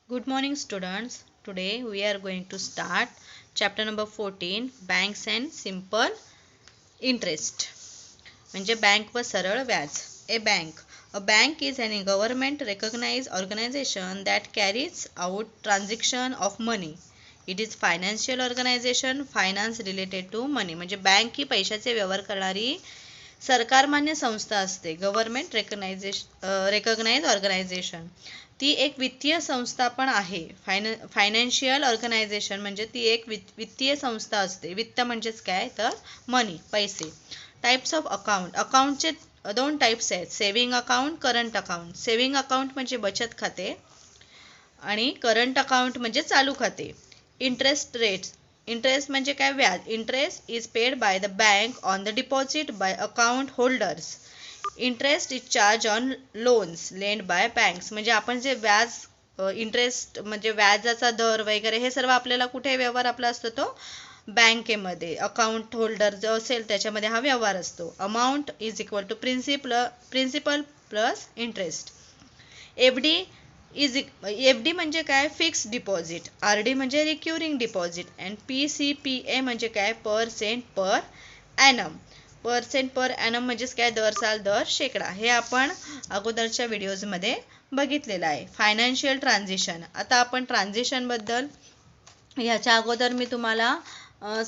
Good morning students. Today we are going to start chapter number 14 Banks and Simple Interest. म्हणजे bank व सरळ व्याज. A bank is an government recognized organization that carries out transaction of money. It is financial organization finance related to money. म्हणजे bank ही पैशाचे व्यवहार करणारी सरकारमान्य संस्था असते. Government recognise organisation. ती एक वित्तीय संस्था पण आहे. फायनान्शियल ऑर्गनायझेशन म्हणजे ती एक वित्तीय संस्था असते. वित्त म्हणजेच काय तर मनी, पैसे. Types of account. अकाउंटचे दोन टाइप्स आहेत, saving account, current account. Saving account म्हणजे बचत खाते आणि करंट अकाउंट म्हणजे चालू खाते. Interest rates. इंटरेस्ट म्हणजे काय व्याज. Interest is paid by the bank on the deposit by account holders. Interest is charge on loans lend by banks. म्हणजे आपण जे व्याज इंटरेस्ट म्हणजे व्याजाचा दर वगैरे हे सर्व आपल्याला कुठे व्यवहार आपला असतो तो बँकेमध्ये. अकाउंट होल्डर जो असेल त्याच्यामध्ये हा व्यवहार असतो. Amount is equal to principal plus interest. F D म्हणजे काय फिक्स डिपॉझिट. आर डी म्हणजे रिक्युरिंग डिपॉझिट. अँड PCPA म्हणजे काय per cent per annum. Percent per annum म्हणजेच काय दर साल दर शेकडा. हे आपण अगोदरच्या व्हिडिओजमध्ये बघितलेलं आहे. Financial transition. आता आपण ट्रान्झिशनबद्दल ह्याच्या अगोदर मी तुम्हाला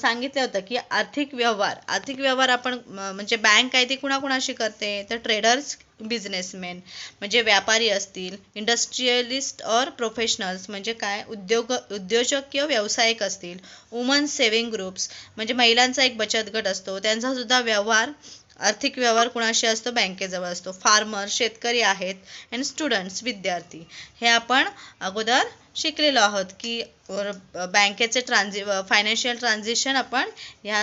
सांगितलं होतं की आर्थिक व्यवहार आपण म्हणजे बँक आहे ती कुणाकुणाशी करते तर ट्रेडर्स, बिझनेसमॅन म्हणजे व्यापारी असतील, इंडस्ट्रियलिस्ट और प्रोफेशनल्स म्हणजे काय उद्योजक किंवा व्यावसायिक असतील, वुमन्स सेव्हिंग ग्रुप्स म्हणजे महिलांचा एक बचत गट असतो त्यांचा सुद्धा व्यवहार आर्थिक व्यवहार कुणाशी असतो बँकेजवळ असतो. फार्मर शेतकरी आहेत अँड स्टुडंट्स विद्यार्थी. हे आपण अगोदर शिकलेलो आहोत की बँकेचे फायनान्शियल ट्रान्झिशन आपण ह्या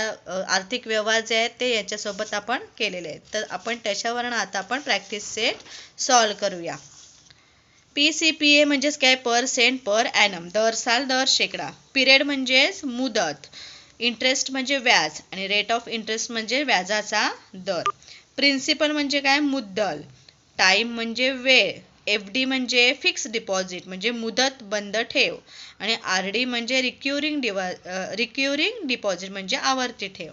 आर्थिक व्यवहार जे आहेत ते याच्यासोबत आपण केलेले आहेत. तर आपण त्याच्यावरून आता आपण प्रॅक्टिस सेट सॉल्व करूया. PCPA म्हणजेच काय पर सेंट पर ॲनम दर साल दर शेकडा. पिरियड म्हणजेच मुदत. इंटरेस्ट म्हणजे व्याज आणि रेट ऑफ इंटरेस्ट म्हणजे व्याजाचा दर. प्रिन्सिपल म्हणजे काय मुद्दल. टाईम म्हणजे वेळ. FD म्हणजे फिक्स डिपॉझिट म्हणजे मुदत बंद ठेव. आणि RD म्हणजे रिक्युरिंग डिपॉझिट म्हणजे आवर्ती ठेव.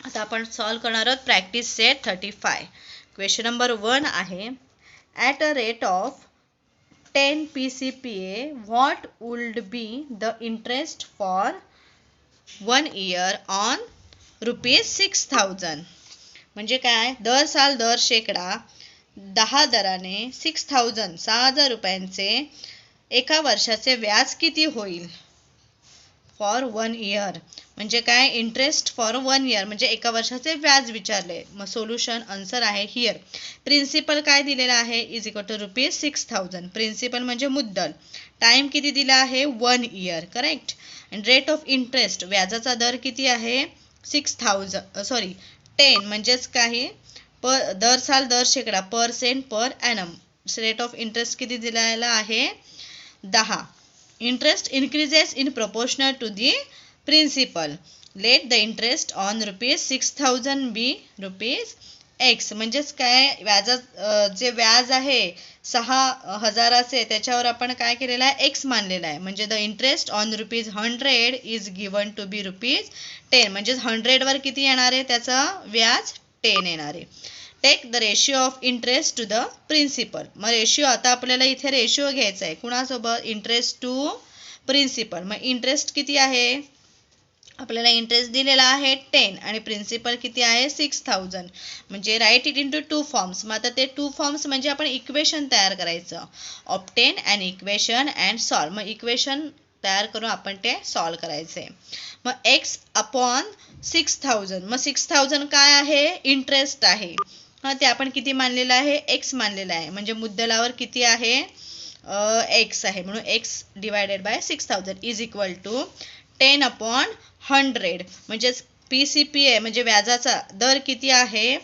आता आपण सॉल्व करणार आहोत प्रॅक्टिस सेट 35. क्वेश्चन नंबर 1 आहे at a rate of 10 PCPA what would be the interest for 1 year on ₹6,000. म्हणजे काय दर साल दर शेकडा 10 दराने 6,000 रुपयांचे एका वर्षाचे व्याज किती होईल. फॉर 1 इयर म्हणजे काय इंटरेस्ट फॉर 1 इयर म्हणजे एका वर्षाचे व्याज विचारले. मग सोल्युशन आन्सर आहे हिअर. प्रिन्सिपल काय दिलेला आहे इज इक्वल टू ₹6,000. प्रिन्सिपल म्हणजे मुद्दल. टाइम किती दिला आहे 1 इयर करेक्ट. आणि रेट ऑफ इंटरेस्ट व्याजाचा दर किती आहे 10 म्हणजेच काही दर साल दर शेकडा per cent per annum. Rate of interest किती दिलेला आहे 10. Interest increases in proportional to the principal. Let the interest on ₹6,000 be ₹x. म्हणजेच काय जे व्याज आहे 6,000 त्याच्यावर आपण काय केलेलं आहे x मानलेला आहे. म्हणजे the interest on ₹100 is given to be ₹10. म्हणजेच 100 वर किती येणार आहे त्याचं व्याज 10 येणार आहे. Take the ratio of interest to the principal. मग रेशिओ आता आपल्याला इथे रेशिओ घ्यायचा आहे कुणासोबत इंटरेस्ट टू प्रिन्सिपल. मग इंटरेस्ट किती आहे आपल्याला इंटरेस्ट दिलेला आहे 10 आणि प्रिन्सिपल किती आहे 6,000. म्हणजे राईट इट इंटू 2 फॉर्म्स. मग आता ते 2 फॉर्म्स म्हणजे आपण इक्वेशन तयार करायचं. Obtain and equation and solve. मग इक्वेशन तयार करून आपण ते सॉल्व करायचे. मग x अपॉन 6,000. मग 6,000 काय आहे इंटरेस्ट आहे. ते आपण किती मानलेलं आहे x मानलेलं आहे. म्हणजे मुद्दलावर किती आहे x आहे म्हणून x divided by 6,000 is equal to 10 upon 100. म्हणजेच PCPA म्हणजे व्याजाचा दर किती आहे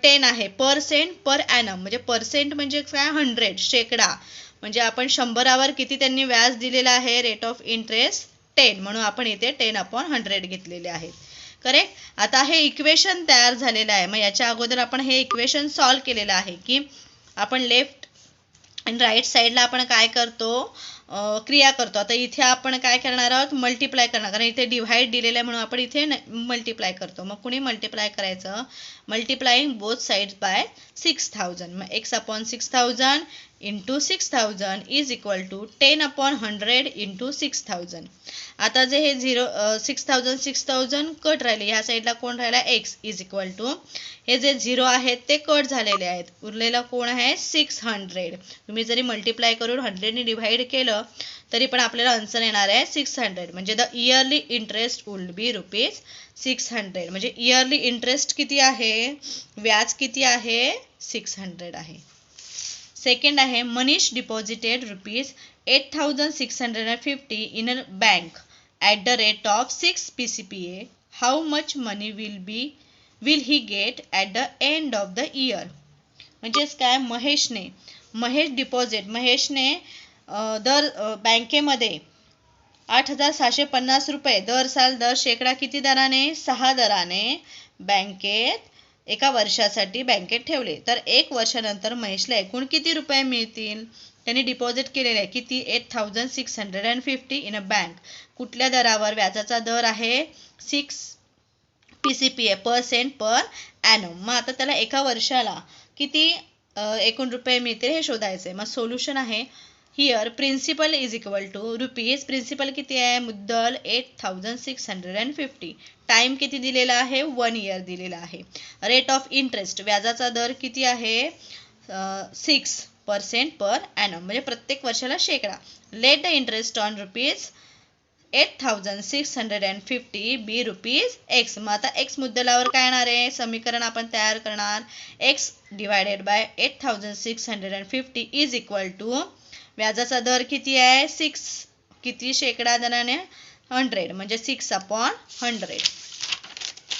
10 आहे. पर्सेंट पर ॲनम म्हणजे पर्सेंट म्हणजे काय 100 शेकडा. म्हणजे आपण 100वर किती त्यांनी व्याज दिलेलं आहे रेट ऑफ इंटरेस्ट 10 म्हणून आपण इथे 10 अपॉन 100 घेतलेले आहेत करेक्ट. आता हे इक्वेशन तयार झालेलं आहे. मग याच्या अगोदर आपण हे इक्वेशन सॉल्व केलेलं आहे की आपण लेफ्ट आणि राईट साईडला आपण काय करतो, क्रिया करतो. आता इथे आपण काय करणार आहोत, मल्टिप्लाय करणार, कारण इथे डिव्हाइड दिलेलं आहे म्हणून आपण इथे मल्टिप्लाय करतो. मग कुणी मल्टिप्लाय करायचं, मल्टिप्लाईंग बोथ साइड्स बाय 6000. मग x upon 6000 into 6000 is equal to 10 upon 100 into 6000. आता जे हे 6000 कट राहिले, ह्या साईडला कोण राहिला, x इज इक्वल टू हे जे 0 आहेत ते कट झालेले आहेत, उरलेला कोण आहे 600. तुम्ही जरी मल्टिप्लाय करून 100 ने डिव्हाइड केलं तरी पण आपल्याला आन्सर येणार आहे 600. म्हणजे the yearly interest would be ₹600. म्हणजे इयरली इंटरेस्ट किती आहे, व्याज किती आहे, 600 आहे. सेकंड आहे, Manish deposited ₹8,650 in a bank at the rate of 6 PCPA. How much money will he get at the end of the year. म्हणजेच काय, महेश दर बँकेमध्ये 8,650 रुपये दर साल दर शेकडा किती दराने, 6 दराने बँकेत एका वर्षासाठी बँकेत ठेवले, तर 1 वर्षानंतर महेशला एकूण किती रुपये मिळतील. त्यांनी डिपॉझिट केलेले आहे किती, 8,650 इन अ बँक. कुठल्या दरावर, व्याजाचा दर आहे 6 PCPA % पर ॲनम. मग आता त्याला एका वर्षाला किती एकूण रुपये मिळतील हे शोधायचे. मग सोल्युशन आहे, here principal is equal to rupees, principal किती आहे, मुद्दल 8,650, टाइम किती दिलेला आहे, 1 इयर दिलेला आहे. रेट ऑफ इंटरेस्ट, व्याजाचा दर किती आहे, 6% पर ॲनम, म्हणजे प्रत्येक वर्षाला शेकडा. Let the interest on rupees 8,650 be rupees x. मग आता एक्स मुद्दलावर काय येणार आहे, समीकरण आपण तयार करणार, x divided by 8,650 is equal to व्याजाचा दर किती आहे, 6 किती शेकडा दराने, 100, म्हणजे 6/100.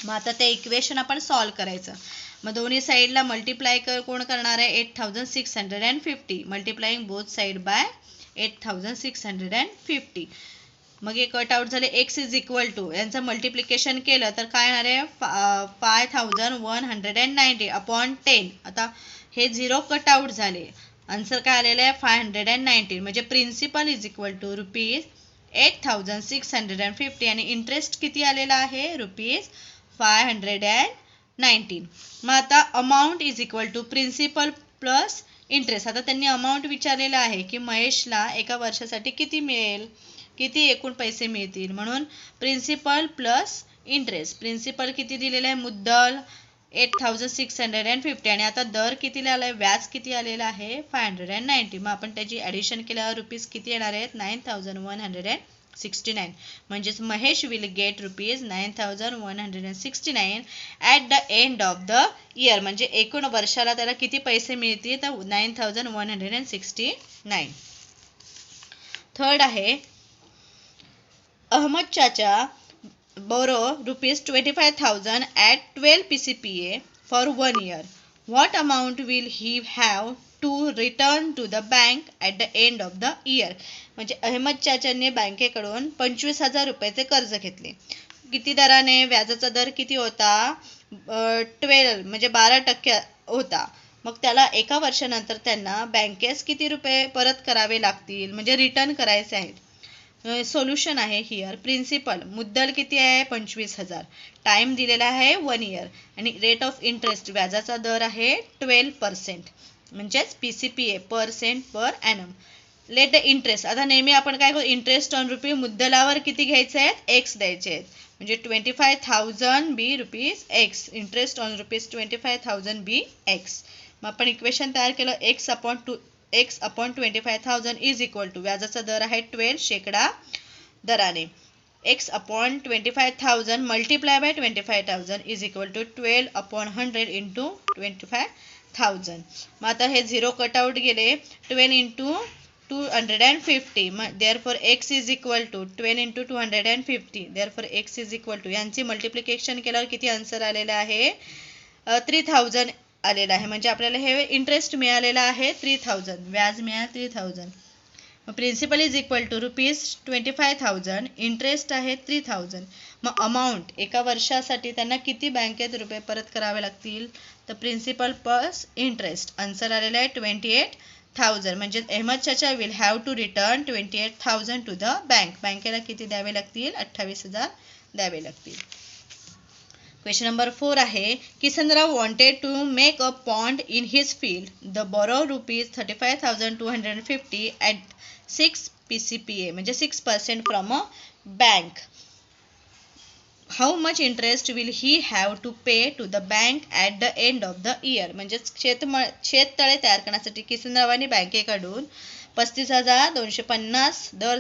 मग आता ते इक्वेशन आपण सॉल्व करायचं. मग दोन्ही साईडला मल्टिप्लाय कोण करणार आहे, 8,650, मल्टिप्लाईंग बोथ साईड बाय 8,650. मग हे कट आउट झाले, x इज इक्वल टू यांचं मल्टिप्लिकेशन केलं तर काय येणार आहे, 5,190 अपॉन 10. आता हे 0 कट आउट झाले, आन्सर काय आलेलं आहे 590. म्हणजे principal is equal to rupees 8,650 आणि इंटरेस्ट किती आलेला आहे, रुपीज 519. मग आता amount is equal to principal plus interest. आता त्यांनी अमाऊंट विचारलेला आहे की महेशला एका वर्षासाठी किती मिळेल, किती एकूण पैसे मिळतील, म्हणून प्रिन्सिपल प्लस इंटरेस्ट. प्रिन्सिपल किती दिलेलं आहे, मुद्दल 8,650 आणि आता दर किती आला आहे, व्याज किती आलेला आहे 590. मग आपण त्याची ॲडिशन केल्यावर रुपीज किती येणार आहेत, 9,169. म्हणजेच Mahesh will get rupees 9,169 at the end of the year. म्हणजे एकूण वर्षाला त्याला किती पैसे मिळतील, तर 9,169. थर्ड आहे, अहमद चाचा borrow ₹25,000 at 12 PCPA for 1 year. What amount will he have to return to the bank at the end of the year? म्हणजे अहमद चाचांनी बँकेकडून 25,000 रुपयाचे कर्ज घेतले. किती दराने, व्याजाचा दर किती होता, 12 म्हणजे 12% होता. मग त्याला एका वर्षानंतर त्यांना बँकेस किती रुपये परत करावे लागतील, म्हणजे रिटर्न करायचे आहेत. सोल्युशन आहे, हिअर प्रिन्सिपल मुद्दल किती आहे 25,000, टाइम दिलेला आहे 1 इयर आणि रेट ऑफ इंटरेस्ट व्याजाचा दर आहे 12%, म्हणजेच PCPA % per annum. Late the interest, आता नेहमी आपण काय करू, इंटरेस्ट ऑन रुपी मुद्दलावर किती घ्यायचे आहेत, एक्स द्यायचे आहेत. म्हणजे 25,000 be rupees x, interest on rupees 25,000 be x. मग आपण इक्वेशन तयार केलं, x upon 25,000 is equal to व्याजाचा दर आहे 12 शेकडा दराने, x upon 25,000 multiply by 25,000 is equal to 12 upon 100 into 25,000. मग आता हे 0 कट आउट गेले, 12 into 250, therefore x is equal to 12 into 250, therefore x is equal to यांची मल्टिप्लिकेशन केल्यावर किती आन्सर आलेला आहे, 3,000 आलेला आहे. म्हणजे आपल्याला हे इंटरेस्ट मिळालेला आहे 3,000, व्याज मिळालं 3,000. मग principal is equal to rupees 25,000, interest आहे 3,000. मग अमाऊंट एका वर्षासाठी त्यांना किती बँकेत रुपये परत करावे लागतील, तर प्रिन्सिपल प्लस इंटरेस्ट, आन्सर आलेला आहे 28,000. 28,000 म्हणजे Ahmad chacha will have to return 28,000 to the bank. बँकेला किती द्यावे लागतील? 28,000 द्यावे लागतील. क्वेश्चन नंबर 4 आहे Kisanrao wanted to make a pond in his field. The borrow rupees 35,250 at 6 PCPA म्हणजे 6% from a bank. How much interest will he have to pay to the bank at the end of the year. म्हणजे शेततळे तयार करण्यासाठी किसनरावांनी बँकेकडून 35,250 दर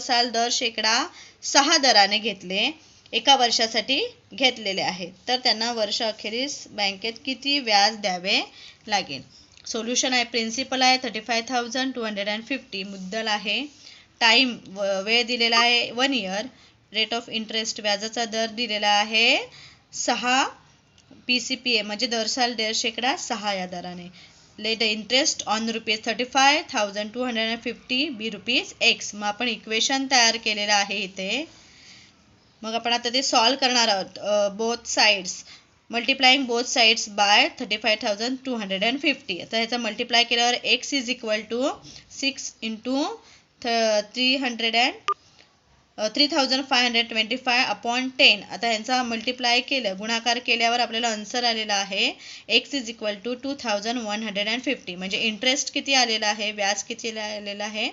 शेकडा 6 दराने घेतले, एका वर्षासाठी घेतलेले आहे. तर त्यांना वर्षअखेरीस बँकेत किती व्याज द्यावे लागेल? सोल्युशन आहे, प्रिन्सिपल आहे 35,250, मुद्दल आहे, टाईम वेळ दिलेला आहे 1 इयर, रेट ऑफ इंटरेस्ट व्याजाचा दर दिलेला आहे 6 PCPA म्हणजे दर शेकडा 6 या दराने. Let the interest on rupees 35,250 be rupees x. मग आपण इक्वेशन तयार केलेलं आहे इथे. मग आपण आता ते सॉल्व करणार आहोत. Both sides multiplying both sides by 35,250. आता ह्याचा मल्टिप्लाय केल्यावर x is equal to 6 into 3,525 upon 10. आता ह्यांचा मल्टिप्लाय केलं, गुणाकार केल्यावर आपल्याला आन्सर आलेला आहे एक्स इज इक्वल टू 2,150. म्हणजे इंटरेस्ट किती आलेला आहे, व्याज किती आलेला आहे,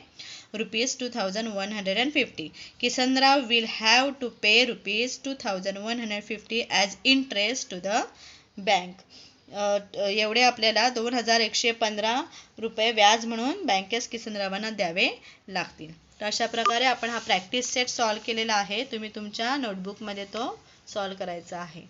rupees 2,150. Kisanrao will have to pay rupees 2,150 as interest to the bank. एवढे आपल्याला 2,115 रुपये व्याज म्हणून बँकेस किसनरावांना द्यावे लागतील. तर अशा प्रकारे आपण हा प्रॅक्टिस सेट सॉल्व केलेला आहे. तुम्ही तुमच्या नोटबुकमध्ये तो सॉल्व करायचा आहे.